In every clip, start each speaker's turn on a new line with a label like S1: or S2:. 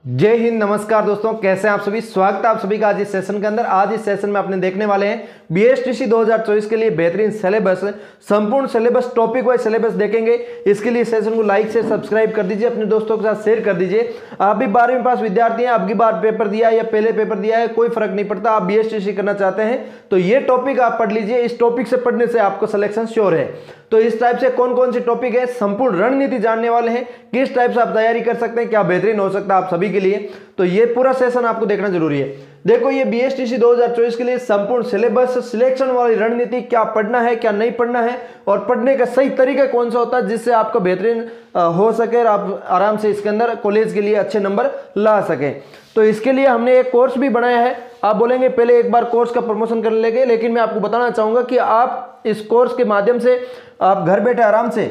S1: जय हिंद, नमस्कार दोस्तों, कैसे हैं आप सभी। स्वागत है आप सभी का आज इस सेशन के अंदर। आज इस सेशन में अपने देखने वाले हैं बीएसटीसी 2024 के लिए बेहतरीन सिलेबस, संपूर्ण सिलेबस, टॉपिक वाइज सिलेबस देखेंगे। इसके लिए सेशन को लाइक से सब्सक्राइब कर दीजिए, अपने दोस्तों के साथ शेयर कर दीजिए। आप भी 12वीं पास विद्यार्थी हैं, अब की बार पेपर दिया है या पहले पेपर दिया है, कोई फर्क नहीं पड़ता। आप बीएसटीसी करना चाहते हैं तो ये टॉपिक आप पढ़ लीजिए। इस टॉपिक से पढ़ने से आपको सिलेक्शन श्योर है। तो इस टाइप से कौन कौन सी टॉपिक है, संपूर्ण रणनीति जानने वाले हैं, किस टाइप से आप तैयारी कर सकते हैं, क्या बेहतरीन हो सकता है आप सभी के लिए। तो ये पूरा सेशन आपको देखना जरूरी है। देखो, ये बीएसटीसी 2024 के लिए संपूर्ण सिलेबस, सिलेक्शन वाली रणनीति, क्या पढ़ना है क्या नहीं पढ़ना है, और पढ़ने का सही तरीका कौन सा होता है जिससे आपका बेहतरीन हो सके और आप आराम से इसके अंदर कॉलेज के लिए अच्छे नंबर ला सकें। तो इसके लिए हमने एक कोर्स भी बनाया है। आप बोलेंगे पहले एक बार कोर्स का प्रमोशन कर लेंगे, लेकिन मैं आपको बताना चाहूंगा कि आप इस कोर्स के माध्यम से आप घर बैठे आराम से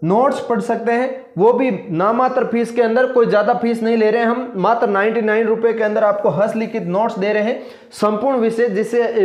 S1: नोट्स पढ़ सकते हैं, वो भी नामात्र फीस के अंदर। कोई ज्यादा फीस नहीं ले रहे हैं हम, मात्र 99 रुपए के अंदर आपको हस्तलिखित नोट्स दे रहे हैं, संपूर्ण विषय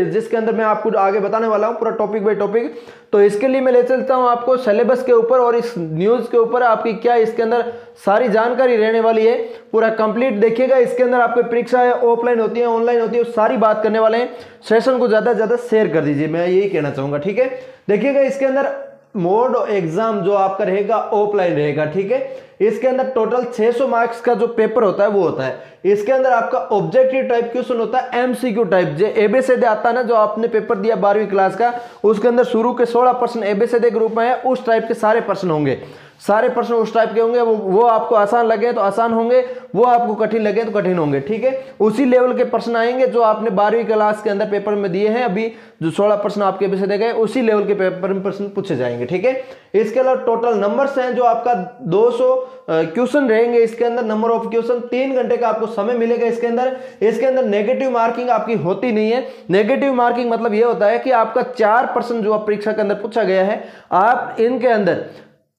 S1: जिसके अंदर मैं आपको आगे बताने वाला हूं पूरा टॉपिक बाय टॉपिक। तो इसके लिए मैं ले चलता हूं आपको सिलेबस के ऊपर और इस न्यूज के ऊपर आपकी क्या इसके अंदर सारी जानकारी रहने वाली है। पूरा कंप्लीट देखिएगा। इसके अंदर आपकी परीक्षा है, ऑफलाइन होती है, ऑनलाइन होती है, सारी बात करने वाले हैं। सेशन को ज्यादा से ज्यादा शेयर कर दीजिए, मैं यही कहना चाहूंगा। ठीक है, देखिएगा इसके अंदर मोड एग्जाम जो आपका रहेगा ऑफलाइन रहेगा। ठीक है, इसके अंदर टोटल 600 मार्क्स का जो पेपर होता है वो होता है। इसके अंदर आपका ऑब्जेक्टिव टाइप क्वेश्चन होता है, एमसीक्यू टाइप। जो एबीसीडी आता है ना, जो आपने पेपर दिया 12वीं क्लास का, उसके अंदर शुरू के 16% एबीसीडी के रूप में है, उस टाइप के सारे प्रश्न होंगे। सारे प्रश्न उस टाइप के होंगे। वो आपको आसान लगे तो आसान होंगे, वो आपको कठिन लगे तो कठिन होंगे। ठीक है, उसी लेवल के प्रश्न आएंगे जो आपने 12वीं क्लास के अंदर पेपर में दिए हैं। अभी जो 16 प्रश्न आपके विषय दे गए, उसी लेवल के पेपर में प्रश्न पूछे जाएंगे। ठीक है, इसके अलावा टोटल नंबर्स हैं जो आपका 200 क्वेश्चन रहेंगे। इसके अंदर नंबर ऑफ क्वेश्चन 3 घंटे का आपको समय मिलेगा। इसके अंदर नेगेटिव मार्किंग आपकी होती नहीं है। नेगेटिव मार्किंग मतलब यह होता है कि आपका 4 प्रश्न जो परीक्षा के अंदर पूछा गया है, आप इनके अंदर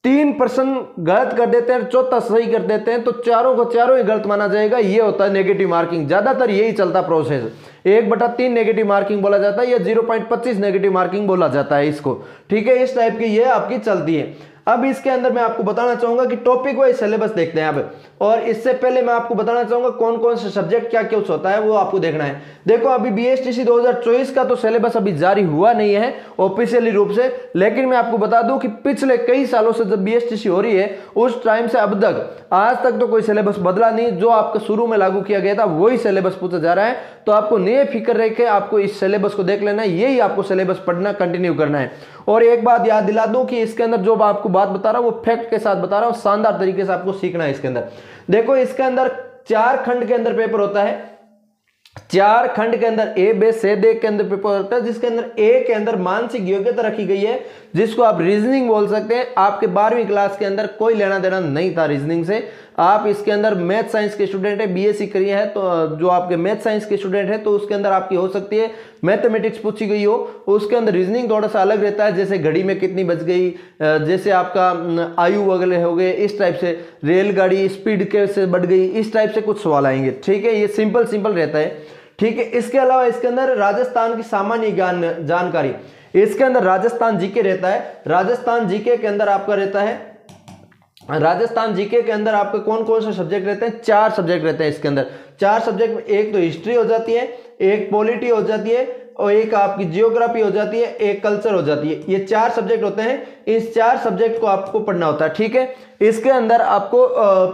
S1: 3% गलत कर देते हैं, चौथा सही कर देते हैं, तो चारों को चारों ही गलत माना जाएगा। ये होता है नेगेटिव मार्किंग। ज्यादातर यही चलता प्रोसेस। 1/3 नेगेटिव मार्किंग बोला जाता है या 0.25 नेगेटिव मार्किंग बोला जाता है इसको। ठीक है, इस टाइप की ये आपकी चलती है। अब इसके अंदर मैं आपको बताना चाहूंगा कि टॉपिक वाइज सिलेबस देखते हैं अब। और इससे पहले मैं आपको बताना चाहूंगा कौन कौन से सब्जेक्ट क्या क्या होता है, वो आपको देखना है। देखो, अभी बीएसटीसी 2024 का तो सिलेबस अभी जारी हुआ नहीं है ऑफिशियली रूप से, लेकिन मैं आपको बता दूं कि पिछले कई सालों से जब बीएसटीसी हो रही है, उस टाइम से अब तक आज तक तो कोई सिलेबस बदला नहीं। जो आपका शुरू में लागू किया गया था वही सिलेबस पूछा जा रहा है। तो आपको नए फिक्र रह के आपको इस सिलेबस को देख लेना है, यही आपको सिलेबस पढ़ना कंटिन्यू करना है। और एक बात याद दिला दूं कि इसके अंदर जो आपको बात बता रहा हूं वो फैक्ट के साथ बता रहा हूं, शानदार तरीके से आपको सीखना है इसके अंदर। देखो, इसके अंदर 4 खंड के अंदर पेपर होता है। 4 खंड के अंदर ए बी सी डी के अंदर पेपर होता है, जिसके अंदर ए के अंदर मानसिक योग्यता रखी गई है, जिसको आप रीजनिंग बोल सकते हैं। आपके 12वीं क्लास के अंदर कोई लेना देना नहीं था रीजनिंग से। आप इसके अंदर मैथ साइंस के स्टूडेंट है, बीएससी करी है, तो जो आपके मैथ साइंस के स्टूडेंट है तो उसके अंदर आपकी हो सकती है मैथमेटिक्स पूछी गई हो। उसके अंदर रीजनिंग थोड़ा सा अलग रहता है, जैसे घड़ी में कितनी बज गई, जैसे आपका आयु वगैरह हो गए, इस टाइप से रेलगाड़ी स्पीड कैसे बढ़ गई, इस टाइप से कुछ सवाल आएंगे। ठीक है, ये सिंपल रहता है। ठीक है, इसके अलावा इसके अंदर राजस्थान की सामान्य ज्ञान जानकारी, इसके अंदर राजस्थान जीके रहता है। राजस्थान जीके के अंदर आपका रहता है, राजस्थान जीके के अंदर आपके कौन कौन से सब्जेक्ट रहते हैं, 4 सब्जेक्ट रहते हैं इसके अंदर। 4 सब्जेक्ट में एक तो हिस्ट्री हो जाती है, एक पॉलिटी हो जाती है, और एक आपकी जियोग्राफी हो जाती है, एक कल्चर हो जाती है। ये 4 सब्जेक्ट होते हैं। इस 4 सब्जेक्ट को आपको पढ़ना होता है। ठीक है, इसके अंदर आपको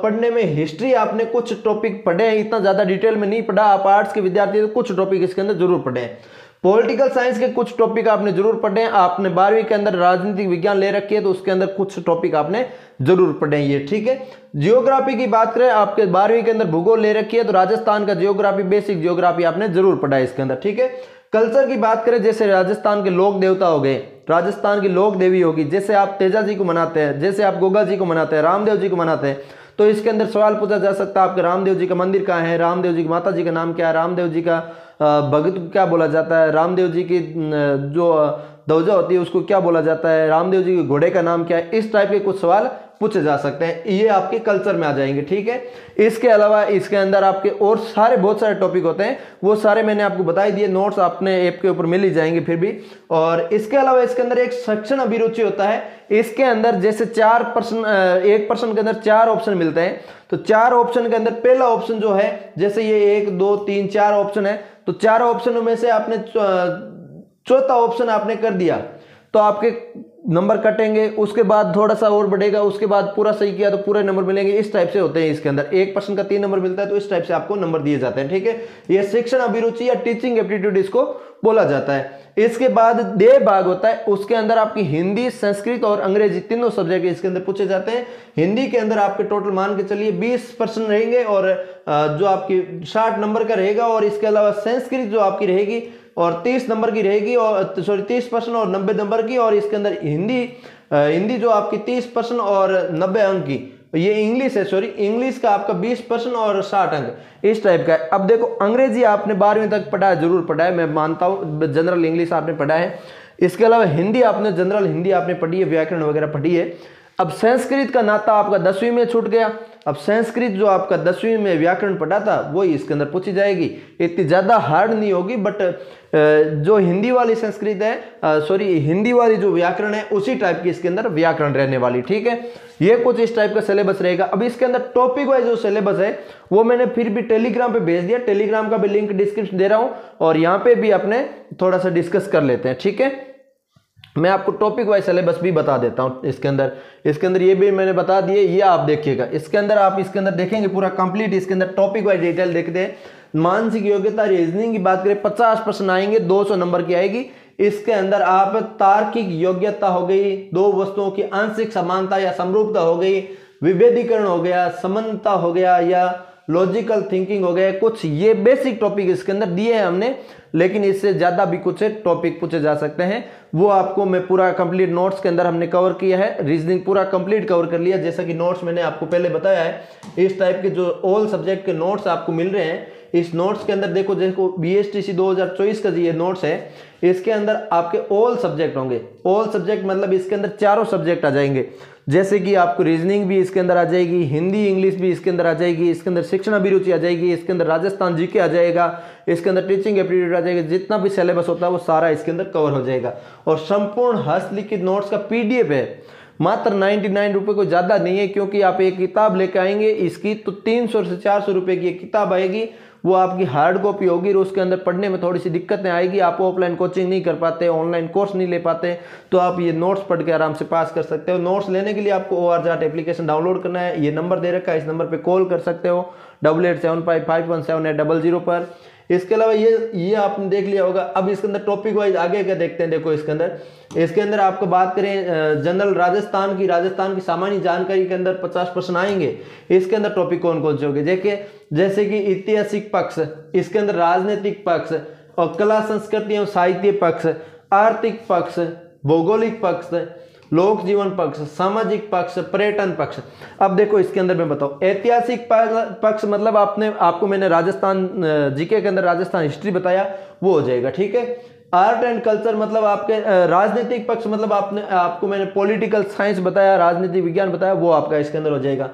S1: पढ़ने में हिस्ट्री आपने कुछ टॉपिक पढ़े हैं, इतना ज्यादा डिटेल में नहीं पढ़ा। आप आर्ट्स के विद्यार्थी तो कुछ टॉपिक इसके अंदर जरूर पढ़े हैं। पॉलिटिकल साइंस के कुछ टॉपिक आपने जरूर पढ़े हैं। आपने 12वीं के अंदर राजनीतिक विज्ञान ले रखी है, तो उसके अंदर कुछ टॉपिक आपने जरूर पढ़े हैं ये। ठीक है, जियोग्राफी की बात करें, आपके 12वीं के अंदर भूगोल ले रखी है, तो राजस्थान का जियोग्राफी, बेसिक जियोग्राफी आपने जरूर पढ़ा है इसके अंदर। ठीक है, कल्चर की बात करें, जैसे राजस्थान के लोक देवता हो गए, राजस्थान की लोक देवी होगी, जैसे आप तेजा जी को मनाते हैं, जैसे आप गोगा जी को मनाते हैं, रामदेव जी को मनाते हैं, तो इसके अंदर सवाल पूछा जा सकता है आपके रामदेव जी का मंदिर कहाँ है, रामदेव जी की माता जी का नाम क्या है, रामदेव जी का भगत क्या बोला जाता है, रामदेव जी की जो ध्वजा होती है उसको क्या बोला जाता है, रामदेव जी के घोड़े का नाम क्या है। इस टाइप के कुछ सवाल पूछे जा सकते हैं, ये आपके कल्चर में आ जाएंगे, ठीक है। इसके अलावा इसके अंदर आपके और सारे बहुत सारे टॉपिक होते हैं, वो सारे मैंने आपको बता ही दिए, नोट्स अपने ऐप के ऊपर मिल ही जाएंगे फिर भी। और इसके अलावा इसके अंदर एक शिक्षण अभिरुचि होता है, इसके अंदर जैसे 1 प्रश्न के अंदर 4 ऑप्शन मिलते हैं, तो 4 ऑप्शन के अंदर पहला ऑप्शन जो है, जैसे ये 1 2 3 4 ऑप्शन है, तो 4 ऑप्शनों में से आपने चौथा ऑप्शन आपने कर दिया तो आपके नंबर कटेंगे, उसके बाद थोड़ा सा और बढ़ेगा, उसके बाद पूरा सही किया तो पूरे नंबर मिलेंगे। इस टाइप से होते हैं इसके अंदर, 1 प्रश्न का 3 नंबर मिलता है, तो इस टाइप से आपको नंबर दिए जाते हैं, ठीक है। ये शिक्षण अभिरुचि या टीचिंग एप्टीट्यूड इसको बोला जाता है। इसके बाद देह भाग होता है, उसके अंदर आपकी हिंदी, संस्कृत और अंग्रेजी तीनों सब्जेक्ट इसके अंदर पूछे जाते हैं। हिंदी के अंदर आपके टोटल मान के चलिए 20 प्रश्न रहेंगे और जो आपकी 60 नंबर का रहेगा, और इसके अलावा संस्कृत जो आपकी रहेगी और 30 नंबर की रहेगी, और 30 प्रश्न और 90 नंबर की, और इसके अंदर हिंदी जो आपकी 30 प्रश्न और 90 अंक की, ये इंग्लिश है, इंग्लिश का आपका 20 प्रश्न और 60 अंक, इस टाइप का है। अब देखो अंग्रेजी आपने 12वीं तक पढ़ा है, जरूर पढ़ा है, मैं मानता हूँ, जनरल इंग्लिश आपने पढ़ा है। इसके अलावा हिंदी आपने जनरल हिंदी आपने पढ़ी है, व्याकरण वगैरह पढ़ी है। अब संस्कृत का नाता आपका 10वीं में छूट गया, अब संस्कृत जो आपका 10वीं में व्याकरण पढ़ा था वही इसके अंदर पूछी जाएगी, इतनी ज़्यादा हार्ड नहीं होगी, बट जो हिंदी वाली संस्कृत है हिंदी वाली जो व्याकरण है उसी टाइप की इसके अंदर व्याकरण रहने वाली, ठीक है। ये कुछ इस टाइप का सिलेबस रहेगा। अब इसके अंदर टॉपिक वाइज जो सिलेबस है वो मैंने फिर भी टेलीग्राम पे भेज दिया, टेलीग्राम का भी लिंक डिस्क्रिप्शन दे रहा हूँ, और यहाँ पे भी अपने थोड़ा सा डिस्कस कर लेते हैं, ठीक है। मैं आपको टॉपिक वाइज सिलेबस भी बता देता हूँ इसके अंदर ये भी मैंने बता दिए, ये आप देखिएगा। इसके अंदर आप देखेंगे पूरा कंप्लीट, इसके अंदर टॉपिक वाइज डिटेल देखते हैं। मानसिक योग्यता रीजनिंग की बात करें, 50 प्रश्न आएंगे, 200 नंबर की आएगी। इसके अंदर आप तार्किक योग्यता हो गई, 2 वस्तुओं की आंशिक समानता या समरूपता हो गई, विभेदीकरण हो गया, समानता हो गया, या लॉजिकल थिंकिंग हो गया, कुछ ये बेसिक टॉपिक इसके अंदर दिए हैं हमने, लेकिन इससे ज्यादा भी कुछ टॉपिक पूछे जा सकते हैं, वो आपको मैं पूरा कंप्लीट नोट्स के अंदर हमने कवर किया है। रीजनिंग पूरा कंप्लीट कवर कर लिया, जैसा कि नोट्स मैंने आपको पहले बताया है। इस टाइप के जो ऑल सब्जेक्ट के नोट्स आपको मिल रहे हैं, इस नोट्स के अंदर देखो BSTC 2024 का ये नोट्स है, इसके अंदर आपके ऑल सब्जेक्ट होंगे। ऑल सब्जेक्ट मतलब इसके अंदर चारों सब्जेक्ट आ जाएंगे, जैसे कि आपको रीजनिंग भी इसके अंदर आ जाएगी, हिंदी इंग्लिश भी इसके अंदर आ जाएगी, इसके अंदर शिक्षण अभिरुचि आ जाएगी, इसके अंदर राजस्थान जीके आ जाएगा, इसके अंदर टीचिंग एप्टीट्यूड आ जाएगा। जितना भी सिलेबस होता है वो सारा इसके अंदर कवर हो जाएगा। और संपूर्ण हस्तलिखित नोट्स का PDF है, मात्र 99 रुपये, को ज़्यादा नहीं है, क्योंकि आप एक किताब लेके आएंगे इसकी तो 300 से 400 रुपये की एक किताब आएगी, वो आपकी हार्ड कॉपी होगी, और उसके अंदर पढ़ने में थोड़ी सी दिक्कतें आएगी। आप ऑफलाइन कोचिंग नहीं कर पाते, ऑनलाइन कोर्स नहीं ले पाते, तो आप ये नोट्स पढ़ के आराम से पास कर सकते हो। नोट्स लेने के लिए आपको ORJAT एप्लीकेशन डाउनलोड करना है, ये नंबर दे रखा है, इस नंबर पे कॉल कर सकते हो 8875517800 पर। इसके अलावा ये आपने देख लिया होगा। अब इसके अंदर टॉपिक वाइज आगे क्या देखते हैं, देखो इसके अंदर आपको बात करें जनरल राजस्थान की सामान्य जानकारी के अंदर 50 प्रश्न आएंगे। इसके अंदर टॉपिक कौन कौन से होंगे, देखिए जैसे कि ऐतिहासिक पक्ष, इसके अंदर राजनीतिक पक्ष, और कला संस्कृति एवं साहित्य पक्ष, आर्थिक पक्ष, भौगोलिक पक्ष, लोक जीवन पक्ष, सामाजिक पक्ष, पर्यटन पक्ष। अब देखो इसके अंदर मैं बताऊं, ऐतिहासिक पक्ष मतलब आपको मैंने राजस्थान जीके के अंदर राजस्थान हिस्ट्री बताया, वो हो जाएगा, ठीक है। आर्ट एंड कल्चर मतलब आपके राजनीतिक पक्ष मतलब आपको मैंने पॉलिटिकल साइंस बताया, राजनीति विज्ञान बताया, वो आपका इसके अंदर हो जाएगा।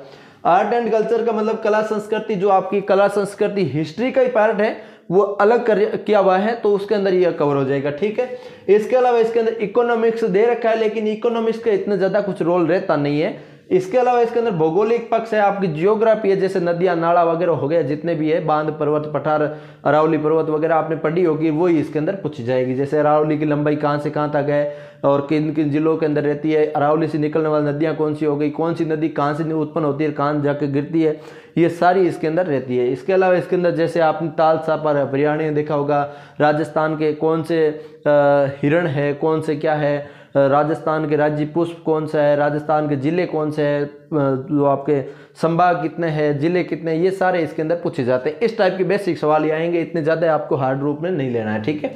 S1: आर्ट एंड कल्चर का मतलब कला संस्कृति, जो आपकी कला संस्कृति हिस्ट्री का ही पार्ट है, वो अलग किया हुआ है, तो उसके अंदर ये कवर हो जाएगा, ठीक है। इसके अलावा इसके अंदर इकोनॉमिक्स दे रखा है, लेकिन इकोनॉमिक्स का इतना ज्यादा कुछ रोल रहता नहीं है। इसके अलावा इसके अंदर भौगोलिक पक्ष है, आपकी जियोग्राफी है, जैसे नदियां नाला वगैरह हो गया, जितने भी है बांध पर्वत पठार अरावली पर्वत वगैरह आपने पढ़ी होगी, वही इसके अंदर पूछी जाएगी। जैसे अरावली की लंबाई कहाँ से कहाँ तक है और किन किन जिलों के अंदर रहती है, अरावली से निकलने वाली नदियां कौन सी हो गई, कौन सी नदी कहाँ से उत्पन्न होती है, कहाँ जाकर गिरती है, ये सारी इसके अंदर रहती है। इसके अलावा इसके अंदर जैसे आपने तालसा पर हरियाणा देखा होगा, राजस्थान के कौन से हिरण है, कौन से क्या है, राजस्थान के राज्य पुष्प कौन सा है, राजस्थान के जिले कौन से है, जो आपके संभाग कितने हैं, जिले कितने, ये सारे इसके अंदर पूछे जाते हैं। इस टाइप के बेसिक सवाल आएंगे, इतने ज़्यादा आपको हार्ड रूप में नहीं लेना है, ठीक है।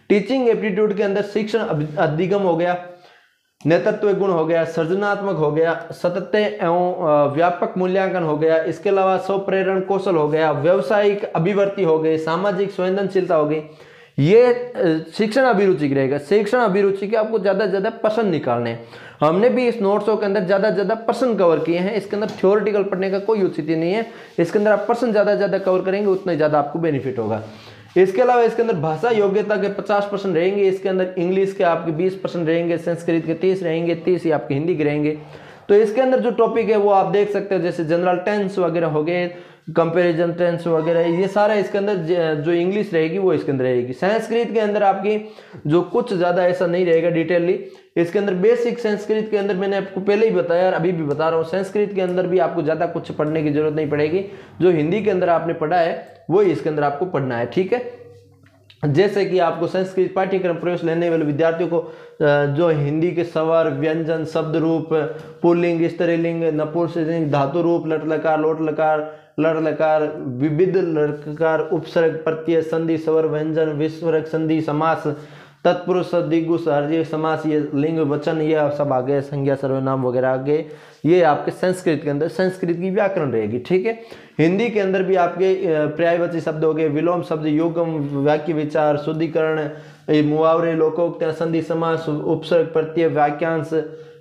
S1: टीचिंग एप्टीट्यूड के अंदर शिक्षण अधिगम हो गया, नेतृत्व गुण हो गया, सृजनात्मक हो गया, सतत एवं व्यापक मूल्यांकन हो गया, इसके अलावा स्वप्रेरण कौशल हो गया, व्यवसायिक अभिवृत्ति हो गई, सामाजिक संवेदनशीलता हो गई। ये शिक्षण अभिरुचि की रहेगा। शिक्षण अभिरुचि के आपको ज़्यादा से ज़्यादा प्रश्न निकालने हैं। हमने भी इस नोट्सों के अंदर ज़्यादा से ज़्यादा प्रश्न कवर किए हैं। इसके अंदर थ्योरेटिकल पढ़ने का कोई औचित्य नहीं है। इसके अंदर आप प्रश्न ज़्यादा से ज़्यादा कवर करेंगे उतना ही ज़्यादा आपको बेनिफिट होगा। इसके अलावा इसके अंदर भाषा योग्यता के 50% रहेंगे। इसके अंदर इंग्लिश के आपके 20% रहेंगे, संस्कृत के 30 रहेंगे, 30 ही आपके हिंदी के रहेंगे। तो इसके अंदर जो टॉपिक है वो आप देख सकते हो, जैसे जनरल टेंस वगैरह हो गए, कंपैरिजन टेंस वगैरह, ये सारा इसके अंदर जो इंग्लिश रहेगी वो इसके अंदर रहेगी। संस्कृत के अंदर आपकी जो कुछ ज़्यादा ऐसा नहीं रहेगा डिटेलली। इसके अंदर बेसिक संस्कृत के अंदर मैंने आपको पहले ही बताया और अभी भी बता रहा हूँ, संस्कृत के अंदर भी आपको ज़्यादा कुछ पढ़ने की जरूरत नहीं पड़ेगी। जो हिंदी के अंदर आपने पढ़ा है वही इसके अंदर आपको पढ़ना है, ठीक है। जैसे कि आपको संस्कृत पाठ्यक्रम प्रवेश लेने वाले विद्यार्थियों को जो हिंदी के स्वर, व्यंजन, शब्द रूप, पुल्लिंग, स्त्रीलिंग, नपुंसकलिंग, धातु रूप, लट लकार, लोट लकार, लड़ लकार, विविध लकार, उपसर्ग, प्रत्यय, संधि, स्वर, व्यंजन, विस्वरक, संधि, समास, तत्पुरुष, दिग्गु, सहर्जी समास, ये लिंग वचन, ये सब आगे संज्ञा सर्वनाम वगैरह आगे ये आपके संस्कृत के अंदर संस्कृत की व्याकरण रहेगी, ठीक है। हिंदी के अंदर भी आपके पर्यायवाची शब्द हो गए, विलोम शब्द, युग्म, वाक्य विचार, शुद्धिकरण, मुहावरे, लोकोक्तियां, संधि, समास, उपसर्ग, प्रत्यय, वाक्यांश,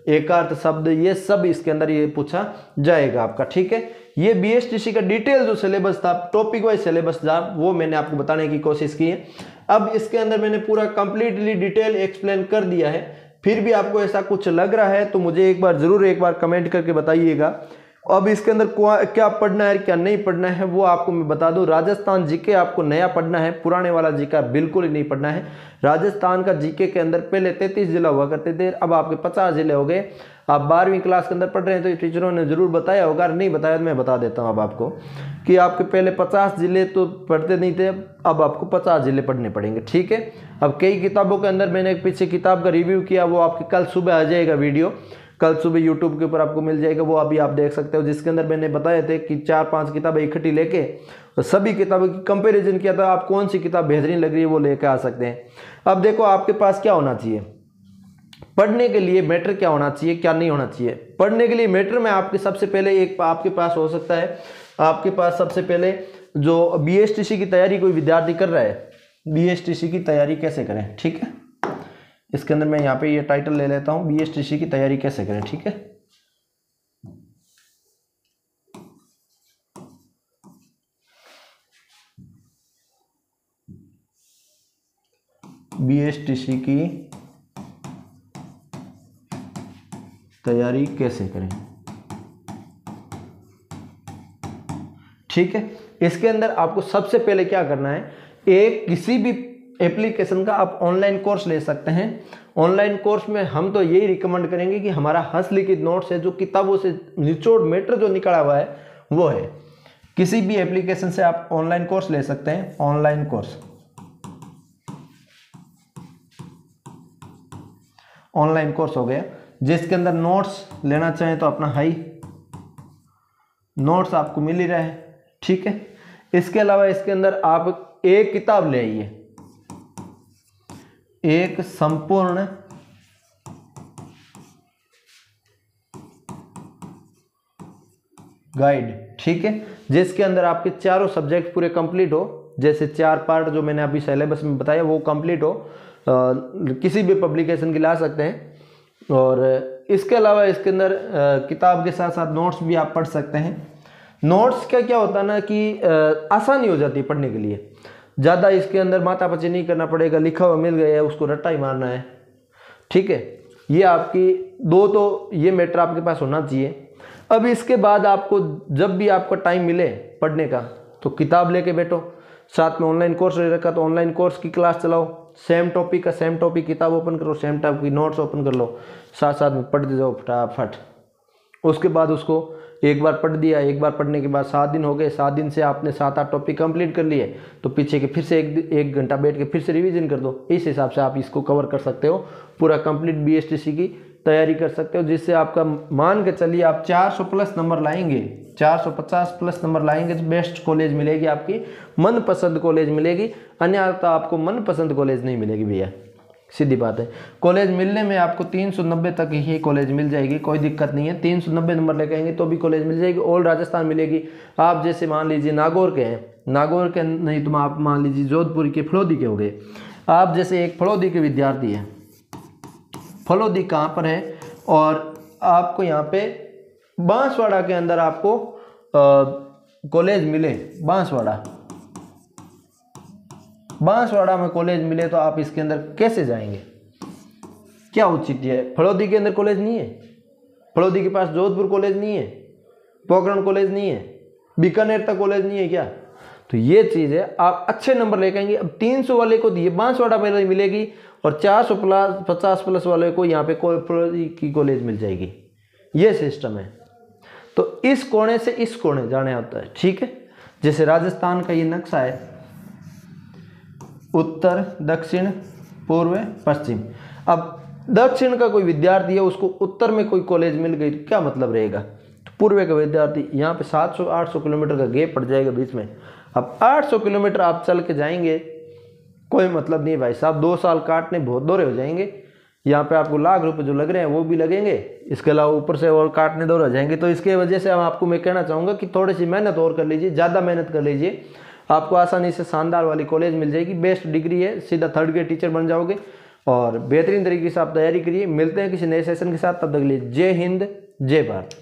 S1: एकार्थ शब्द, ये सब इसके अंदर ये पूछा जाएगा आपका, ठीक है। ये बीएसटीसी का डिटेल जो सिलेबस था, टॉपिक वाइज सिलेबस था, वो मैंने आपको बताने की कोशिश की है। अब इसके अंदर मैंने पूरा कंप्लीटली डिटेल एक्सप्लेन कर दिया है। फिर भी आपको ऐसा कुछ लग रहा है तो मुझे एक बार कमेंट करके बताइएगा। अब इसके अंदर क्या पढ़ना है क्या नहीं पढ़ना है वो आपको मैं बता दूं। राजस्थान जीके आपको नया पढ़ना है, पुराने वाला जीके बिल्कुल ही नहीं पढ़ना है। राजस्थान का जीके के अंदर पहले 33 जिला हुआ करते थे, अब आपके 50 जिले हो गए। आप 12वीं क्लास के अंदर पढ़ रहे हैं तो टीचरों ने जरूर बताया होगा, नहीं बताया तो मैं बता देता हूँ अब आपको कि आपके पहले 50 जिले तो पढ़ते नहीं थे, अब आपको 50 जिले पढ़ने पड़ेंगे, ठीक है। अब कई किताबों के अंदर मैंने एक पीछे किताब का रिव्यू किया, वो आपके कल सुबह आ जाएगा वीडियो, कल सुबह यूट्यूब के ऊपर आपको मिल जाएगा, वो अभी आप देख सकते हो, जिसके अंदर मैंने बताए थे कि 4-5 किताबें इकट्ठी लेके सभी किताबों की कंपैरिजन किया था, आप कौन सी किताब बेहतरीन लग रही है वो लेके आ सकते हैं। अब देखो आपके पास क्या होना चाहिए पढ़ने के लिए, मैटर क्या होना चाहिए क्या नहीं होना चाहिए। पढ़ने के लिए मैटर में आपके सबसे पहले एक आपके पास हो सकता है, आपके पास सबसे पहले जो बीएसटीसी की तैयारी कोई विद्यार्थी कर रहा है, बीएसटीसी की तैयारी कैसे करें, ठीक है। इसके अंदर मैं यहाँ पे ये टाइटल ले लेता हूँ, बीएसटीसी की तैयारी कैसे करें, ठीक है। बीएसटीसी की तैयारी कैसे करें, ठीक है। इसके अंदर आपको सबसे पहले क्या करना है, एक किसी भी एप्लीकेशन का आप ऑनलाइन कोर्स ले सकते हैं। ऑनलाइन कोर्स में हम तो यही रिकमेंड करेंगे कि हमारा हस्तलिखित नोट्स है, जो किताबों से निचोड़ मैटर जो निकला हुआ है वो है। किसी भी एप्लीकेशन से आप ऑनलाइन कोर्स ले सकते हैं, ऑनलाइन कोर्स, ऑनलाइन कोर्स हो गया, जिसके अंदर नोट्स लेना चाहें तो अपना हाई नोट्स आपको मिल ही रहा है, ठीक है। इसके अलावा इसके अंदर आप एक किताब ले आइए, एक संपूर्ण गाइड, ठीक है, जिसके अंदर आपके चारों सब्जेक्ट पूरे कंप्लीट हो। जैसे 4 पार्ट जो मैंने अभी सिलेबस में बताया वो कंप्लीट हो, किसी भी पब्लिकेशन की ला सकते हैं। और इसके अलावा इसके अंदर किताब के साथ साथ नोट्स भी आप पढ़ सकते हैं। नोट्स का क्या होता है ना कि आसानी हो जाती है पढ़ने के लिए, ज़्यादा इसके अंदर माथापच्ची नहीं करना पड़ेगा, लिखा हुआ मिल गया है उसको रट्टा ही मारना है, ठीक है। ये आपकी तो ये मैटर आपके पास होना चाहिए। अब इसके बाद आपको जब भी आपका टाइम मिले पढ़ने का तो किताब लेके बैठो, साथ में ऑनलाइन कोर्स ले रखा तो ऑनलाइन कोर्स की क्लास चलाओ, सेम टॉपिक का सेम टॉपिक किताब ओपन करो, सेम टाइप की नोट्स ओपन कर लो, साथ साथ में पढ़ते जाओ फटाफट। उसके बाद उसको एक बार पढ़ दिया, एक बार पढ़ने के बाद 7 दिन हो गए, 7 दिन से आपने 7-8 टॉपिक कंप्लीट कर लिए, तो पीछे के फिर से एक घंटा बैठ के फिर से रिवीजन कर दो। इस हिसाब से आप इसको कवर कर सकते हो, पूरा कंप्लीट बीएसटीसी की तैयारी कर सकते हो, जिससे आपका मान के चलिए आप 400 प्लस नंबर लाएंगे, 450 प्लस नंबर लाएंगे तो बेस्ट कॉलेज मिलेगी, आपकी मनपसंद कॉलेज मिलेगी, अन्यथा आपको मनपसंद कॉलेज नहीं मिलेगी भैया, सीधी बात है। कॉलेज मिलने में आपको 390 तक ही कॉलेज मिल जाएगी, कोई दिक्कत नहीं है। 390 नंबर लेके आएंगे तो भी कॉलेज मिल जाएगी। ऑल राजस्थान मिलेगी। आप जैसे मान लीजिए नागौर के हैं, नागौर के नहीं तो आप मान लीजिए जोधपुर के, फलोदी के हो गए। आप जैसे एक फलोदी के विद्यार्थी हैं, फलोदी कहाँ पर है, और आपको यहाँ पे बांसवाड़ा के अंदर आपको कॉलेज मिले, बांसवाड़ा में कॉलेज मिले, तो आप इसके अंदर कैसे जाएंगे? क्या औचित्य है? फलोदी के अंदर कॉलेज नहीं है, फलोदी के पास जोधपुर कॉलेज नहीं है, पोखरण कॉलेज नहीं है, बीकानेर तक कॉलेज नहीं है क्या? तो ये चीज़ है, आप अच्छे नंबर लेके आएंगे। अब 300 वाले को ये बांसवाड़ा में मिलेगी और 450 प्लस वाले को यहाँ पे फलोदी की कॉलेज मिल जाएगी। ये सिस्टम है। तो इस कोने से इस कोने जाने होता है, ठीक है। जैसे राजस्थान का ये नक्शा है, उत्तर, दक्षिण, पूर्व, पश्चिम। अब दक्षिण का कोई विद्यार्थी है, उसको उत्तर में कोई कॉलेज मिल गई तो क्या मतलब रहेगा? तो पूर्व का विद्यार्थी, यहाँ पे 700-800 किलोमीटर का गैप पड़ जाएगा बीच में। अब 800 किलोमीटर आप चल के जाएंगे, कोई मतलब नहीं भाई साहब, 2 साल काटने बहुत दौरे हो जाएंगे। यहाँ पे आपको लाख रुपए जो लग रहे हैं वो भी लगेंगे, इसके अलावा ऊपर से और काटने दौरे हो जाएंगे। तो इसके वजह से आपको मैं कहना चाहूँगा कि थोड़ी सी मेहनत और कर लीजिए, ज़्यादा मेहनत कर लीजिए, आपको आसानी से शानदार वाली कॉलेज मिल जाएगी। बेस्ट डिग्री है, सीधा 3rd ग्रेड टीचर बन जाओगे और बेहतरीन तरीके से आप तैयारी करिए। मिलते हैं किसी नए सेशन के साथ, तब तक के लिए जय हिंद, जय भारत।